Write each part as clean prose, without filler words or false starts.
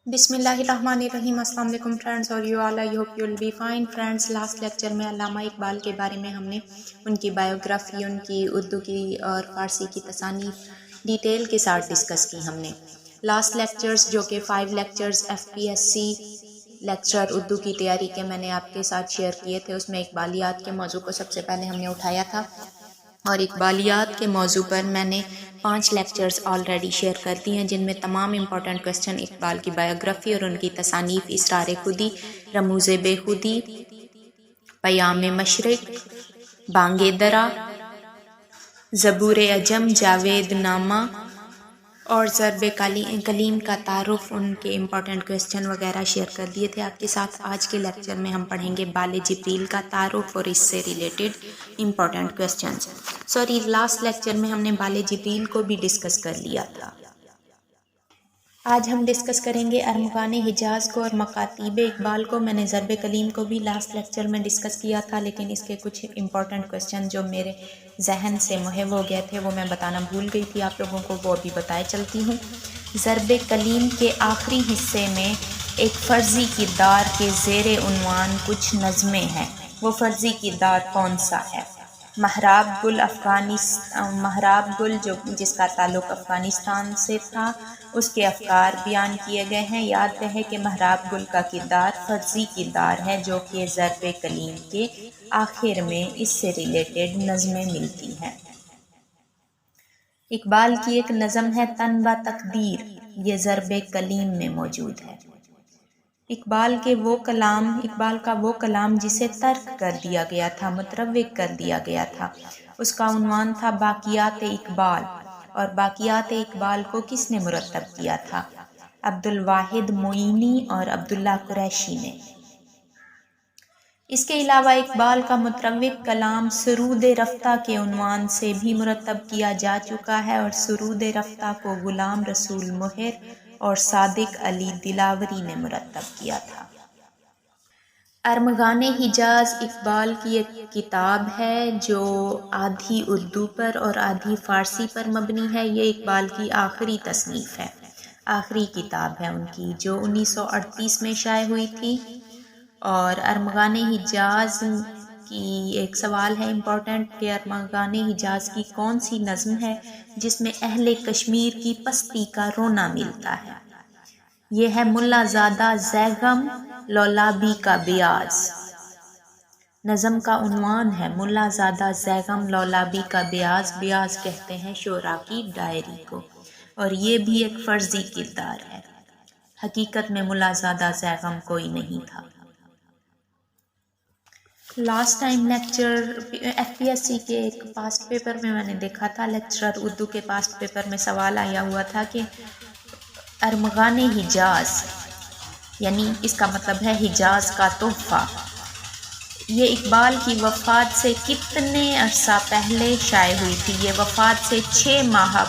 بسم اللہ الرحمن الرحیم۔ السلام علیکم فرینڈس، اور you all, I hope you will be fine friends. Last lecture میں علامہ اقبال کے بارے میں ہم نے ان کی بایوگرافی، ان کی اردو کی اور فارسی کی تصانیف ڈیٹیل کے ساتھ ڈسکس کی ہم نے۔ لاسٹ لیکچرز جو کہ 5 لیکچرز FPSC لیکچر اردو کی تیاری کے میں نے آپ کے ساتھ شیئر کیے تھے، اس میں اقبالیات کے موضوع کو سب سے پہلے ہم نے اٹھایا تھا، اور اقبالیات کے موضوع پر میں نے 5 لیکچرز آلریڈی شیئر کر دی ہیں، جن میں تمام امپورٹنٹ کوسچن اقبال کی بایوگرافی اور ان کی تصانیف اسرار خودی، رموز بے خودی، پیام مشرق، بانگ درا، زبور عجم، جاوید نامہ اور ضرب کلیم کا تعارف، ان کے امپورٹنٹ کوسچن وغیرہ شیئر کر دیے تھے آپ کے ساتھ۔ آج کے لیکچر میں ہم پڑھیں گے بال جبریل کا تعارف اور اس سے related important questions. Last lecture میں ہم نے بال جبریل کو بھی ڈسکس کر لیا تھا۔ آج ہم ڈسکس کریں گے ارمغان حجاز کو اور مکاتیب اقبال کو۔ میں نے ضرب کلیم کو بھی لاسٹ لیکچر میں ڈسکس کیا تھا، لیکن اس کے کچھ امپورٹنٹ کوسچن جو میرے ذہن سے محو ہو گئے تھے وہ میں بتانا بھول گئی تھی آپ لوگوں کو، وہ ابھی بتائے چلتی ہوں۔ ضرب کلیم کے آخری حصے میں ایک فرضی کردار کے زیر عنوان کچھ نظمیں ہیں۔ وہ فرضی کردار کون سا ہے؟ محراب گل جس کا تعلق افغانستان سے تھا، اس کے افکار بیان کیے گئے ہیں۔ یاد رہے کہ محراب گل کا کردار فرضی کردار ہے، جو کہ ضرب کلیم کے آخر میں اس سے ریلیٹڈ نظمیں ملتی ہیں۔ اقبال کی ایک نظم ہے تن با تقدیر، یہ ضرب کلیم میں موجود ہے۔ اقبال کا وہ کلام جسے ترک کر دیا گیا تھا، متروک کر دیا گیا تھا، اس کا عنوان تھا باقیات اقبال۔ اور باقیات اقبال کو کس نے مرتب کیا تھا؟ عبدالواحد معینی اور عبداللہ قریشی نے۔ اس کے علاوہ اقبال کا متروک کلام سرود رفتہ کے عنوان سے بھی مرتب کیا جا چکا ہے، اور سرود رفتہ کو غلام رسول مہر اور صادق علی دلاوری نے مرتب کیا تھا۔ ارمغان حجاز اقبال کی ایک کتاب ہے جو آدھی اردو پر اور آدھی فارسی پر مبنی ہے۔ یہ اقبال کی آخری تصنیف ہے، آخری کتاب ہے ان کی، جو 1938 میں شائع ہوئی تھی۔ اور ارمغان حجاز کی ایک سوال ہے امپورٹنٹ کہ ارمغان حجاز کی کون سی نظم ہے جس میں اہل کشمیر کی پستی کا رونا ملتا ہے؟ یہ ہے ملا زادہ زیغم لولابی کا بیاض۔ نظم کا عنوان ہے ملا زادہ زیغم لولابی کا بیاض۔ بیاض کہتے ہیں شعراء کی ڈائری کو، اور یہ بھی ایک فرضی کردار ہے، حقیقت میں ملا زادہ زیغم کوئی نہیں تھا۔ لاسٹ ٹائم لیکچر FPSC کے ایک پاسٹ پیپر میں نے دیکھا تھا، لیکچرر اردو کے پاسٹ پیپر میں سوال آیا ہوا تھا کہ ارمغان حجاز، یعنی اس کا مطلب ہے حجاز کا تحفہ، یہ اقبال کی وفات سے کتنے عرصہ پہلے شائع ہوئی تھی؟ یہ وفات سے 6 ماہ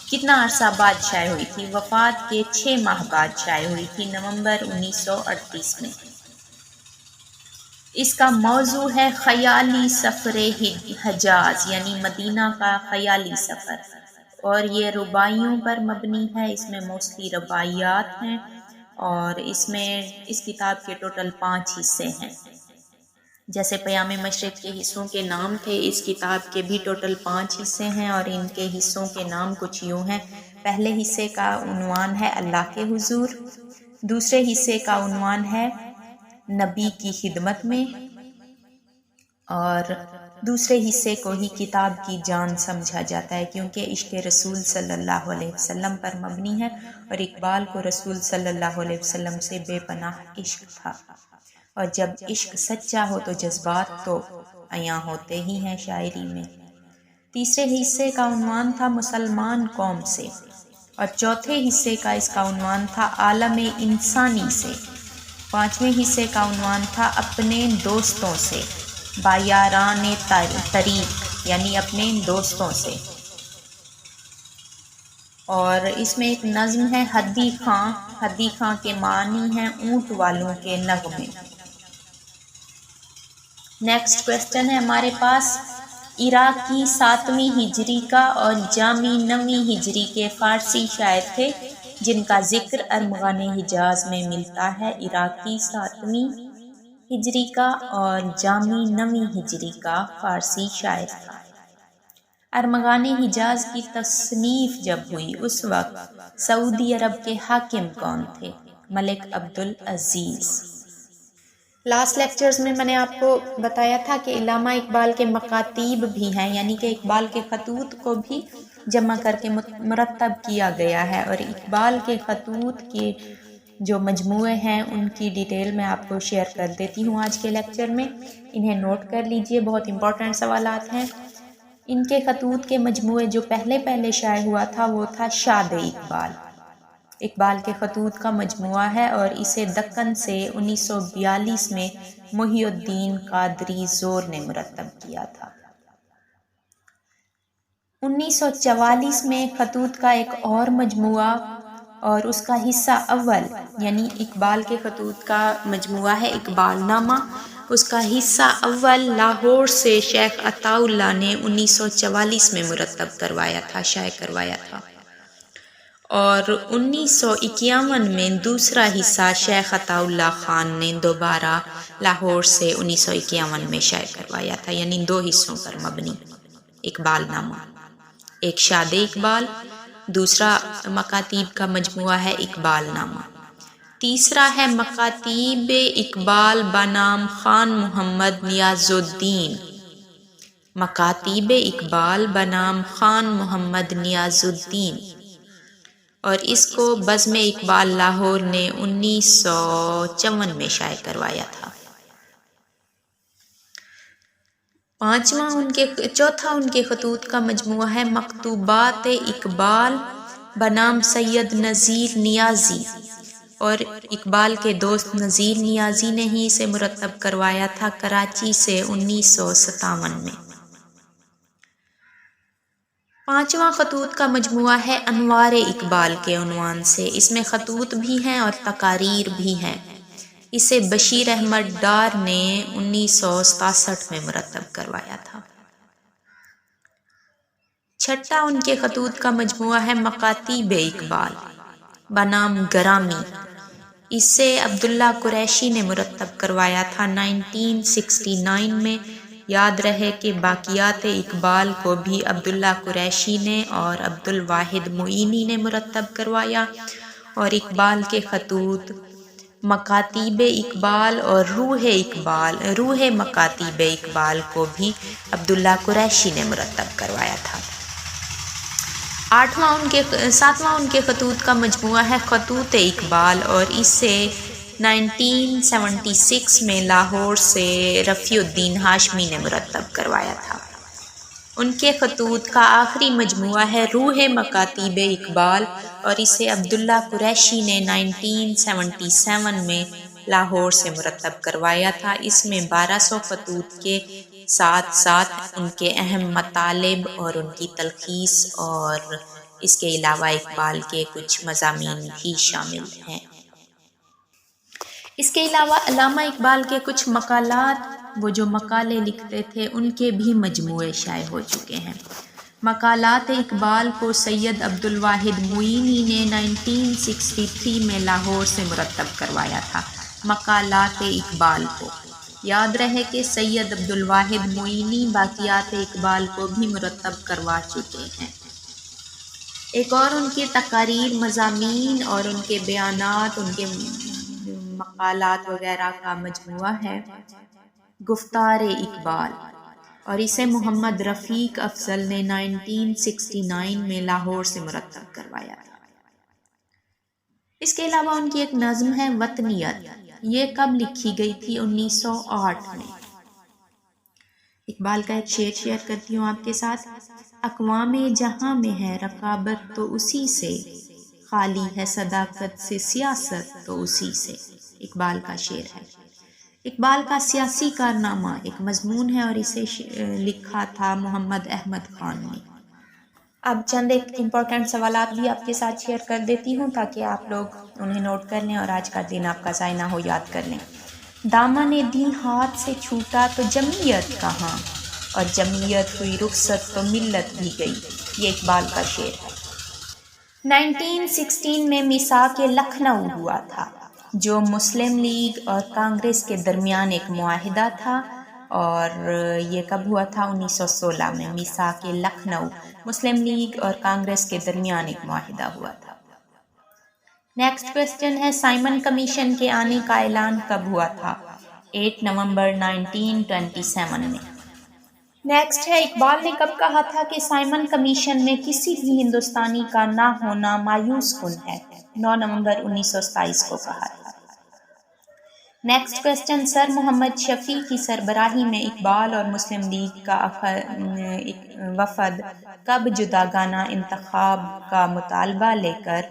کتنا عرصہ بعد شائع ہوئی تھی؟ وفات کے 6 ماہ بعد شائع ہوئی تھی، نومبر 1938 میں۔ اس کا موضوع ہے خیالی سفر حجاز، یعنی مدینہ کا خیالی سفر، اور یہ رباعیوں پر مبنی ہے۔ اس میں موسٹلی رباعیات ہیں، اور اس کتاب کے ٹوٹل 5 حصے ہیں۔ جیسے پیام مشرق کے حصوں کے نام تھے، اس کتاب کے بھی ٹوٹل 5 حصے ہیں، اور ان کے حصوں کے نام کچھ یوں ہیں۔ پہلے حصے کا عنوان ہے اللہ کے حضور، دوسرے حصے کا عنوان ہے نبی کی خدمت میں، اور دوسرے حصے کو ہی کتاب کی جان سمجھا جاتا ہے، کیونکہ عشق رسول صلی اللہ علیہ وسلم پر مبنی ہے، اور اقبال کو رسول صلی اللہ علیہ وسلم سے بے پناہ عشق تھا، اور جب عشق سچا ہو تو جذبات تو عیاں ہوتے ہی ہیں شاعری میں۔ تیسرے حصے کا عنوان تھا مسلمان قوم سے، اور چوتھے حصے کا اس کا عنوان تھا عالم انسانی سے۔ 5ویں حصے کا عنوان تھا اپنے دوستوں سے، بایاران طریق، یعنی اپنے دوستوں سے۔ اور اس میں ایک نظم ہے حدی خاں، حدی خاں کے معنی ہیں اونٹ والوں کے نغمے۔ نیکسٹ کوسچن ہے ہمارے پاس، عراقی 7ویں ہجری کا اور جامی 9ویں ہجری کے فارسی شاعر تھے جن کا ذکر ارمغان حجاز میں ملتا ہے، عراقی 7ویں ہجری کا اور جامی 9ویں ہجری کا فارسی شاعر تھا۔ ارمغان حجاز کی تصنیف جب ہوئی اس وقت سعودی عرب کے حاکم کون تھے؟ ملک عبدالعزیز۔ لاسٹ لیکچرز میں نے آپ کو بتایا تھا کہ علامہ اقبال کے مکاتیب بھی ہیں، یعنی کہ اقبال کے خطوط کو بھی جمع کر کے مرتب کیا گیا ہے، اور اقبال کے خطوط کے جو مجموعے ہیں ان کی ڈیٹیل میں آپ کو شیئر کر دیتی ہوں آج کے لیکچر میں، انہیں نوٹ کر لیجئے، بہت امپورٹنٹ سوالات ہیں۔ ان کے خطوط کے مجموعے جو پہلے شائع ہوا تھا وہ تھا شاد اقبال، اقبال کے خطوط کا مجموعہ ہے، اور اسے دکن سے 1942 میں محی الدین قادری زور نے مرتب کیا تھا۔ 1944 میں خطوط کا ایک اور مجموعہ اور اس کا حصہ اول، یعنی اقبال کے خطوط کا مجموعہ ہے اقبال نامہ، اس کا حصہ اول لاہور سے شیخ عطا اللہ نے 1944 میں مرتب کروایا تھا، شائع کروایا تھا، اور 1951 میں دوسرا حصہ شیخ عطا اللہ خان نے دوبارہ لاہور سے 1951 میں شائع کروایا تھا، یعنی 2 حصوں پر مبنی اقبال نامہ، ایک شاد اقبال، دوسرا مکاتیب کا مجموعہ ہے اقبال نامہ، تیسرا ہے مکاتیب اقبال بنام خان محمد نیاز الدین، مکاتیب اقبال بنام خان محمد نیاز الدین، اور اس کو بزم اقبال لاہور نے 1954 میں شائع کروایا تھا۔ چوتھا ان کے خطوط کا مجموعہ ہے مکتوبات اقبال بنام سید نذیر نیازی، اور اقبال کے دوست نذیر نیازی نے ہی اسے مرتب کروایا تھا کراچی سے 1957 میں۔ پانچواں خطوط کا مجموعہ ہے انوار اقبال کے عنوان سے، اس میں خطوط بھی ہیں اور تقاریر بھی ہیں، اسے بشیر احمد ڈار نے 1967 میں مرتب کروایا تھا۔ چھٹا ان کے خطوط کا مجموعہ ہے مکاتیب اقبال بنام گرامی، اسے عبداللہ قریشی نے مرتب کروایا تھا 1969 میں۔ یاد رہے کہ باقیات اقبال کو بھی عبداللہ قریشی نے اور عبدالواحد معینی نے مرتب کروایا، اور اقبال کے خطوط مکاتیب اقبال اور روح مکاتیب اقبال کو بھی عبداللہ قریشی نے مرتب کروایا تھا۔ ساتواں ان کے خطوط کا مجموعہ ہے خطوط اقبال، اور اسے 1976 میں لاہور سے رفیع الدین ہاشمی نے مرتب کروایا تھا۔ ان کے خطوط کا آخری مجموعہ ہے روح مکاتیب اقبال، اور اسے عبداللہ قریشی نے 1977 میں لاہور سے مرتب کروایا تھا۔ اس میں 1200 خطوط کے ساتھ ساتھ ان کے اہم مطالب اور ان کی تلخیص، اور اس کے علاوہ اقبال کے کچھ مضامین بھی شامل ہیں۔ اس کے علاوہ علامہ اقبال کے کچھ مقالات، وہ جو مقالے لکھتے تھے، ان کے بھی مجموعے شائع ہو چکے ہیں۔ مقالات اقبال کو سید عبدالواحد معینی نے 1963 میں لاہور سے مرتب کروایا تھا۔ مقالات اقبال کو یاد رہے کہ سید عبدالواحد معینی باقیات اقبال کو بھی مرتب کروا چکے ہیں۔ ایک اور ان کی تقاریر، مضامین اور ان کے بیانات، ان کے مقالات وغیرہ کا مجموعہ ہے گفتار اقبال، اور اسے محمد رفیق افضل نے 1969 میں لاہور سے مرتب کروایا تھا۔ اس کے علاوہ ان کی ایک نظم ہے وطنیت، یہ کب لکھی گئی تھی؟ 1908 میں۔ اقبال کا ایک شیئر کرتی ہوں آپ کے ساتھ۔ اقوام جہاں میں ہے رقابت تو اسی سے، خالی ہے صداقت سے سیاست تو اسی سے، اقبال کا شعر ہے۔ اقبال کا سیاسی کارنامہ ایک مضمون ہے، اور اسے لکھا تھا محمد احمد خان نے۔ اب چند ایک امپورٹنٹ سوالات بھی آپ کے ساتھ شیئر کر دیتی ہوں تاکہ آپ لوگ انہیں نوٹ کر لیں اور آج کا دن آپ کا ضائع نہ ہو، یاد کر لیں۔ دامن دین ہاتھ سے چھوٹا تو جمعیت کہاں، اور جمعیت ہوئی رخصت تو ملت بھی گئی، یہ اقبال کا شعر ہے۔ 1916 میں میثاق لکھنؤ ہوا تھا جو مسلم لیگ اور کانگریس کے درمیان ایک معاہدہ تھا، اور یہ کب ہوا تھا؟ 1916 میں میثاق لکھنؤ مسلم لیگ اور کانگریس کے درمیان ایک معاہدہ ہوا تھا۔ نیکسٹ کویسچن ہے سائمن کمیشن کے آنے کا اعلان کب ہوا تھا؟ 8 نومبر 1927 میں۔ نیکسٹ ہے اقبال نے کب کہا تھا کہ سائمن کمیشن میں کسی بھی ہندوستانی کا نہ ہونا مایوس کن ہے؟ 9 نومبر 1927 کو کہا تھا۔ نیکسٹ کویسچن سر محمد شفیع کی سربراہی میں اقبال اور مسلم لیگ کا وفد کب جداگانہ انتخاب کا مطالبہ لے کر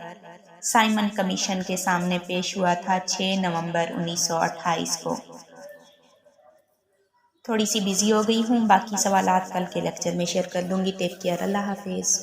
سائمن کمیشن کے سامنے پیش ہوا تھا؟ 6 نومبر 1928 کو۔ تھوڑی سی بزی ہو گئی ہوں، باقی سوالات کل کے لیکچر میں شیئر کر دوں گی۔ ٹیک کیئر، اللہ حافظ۔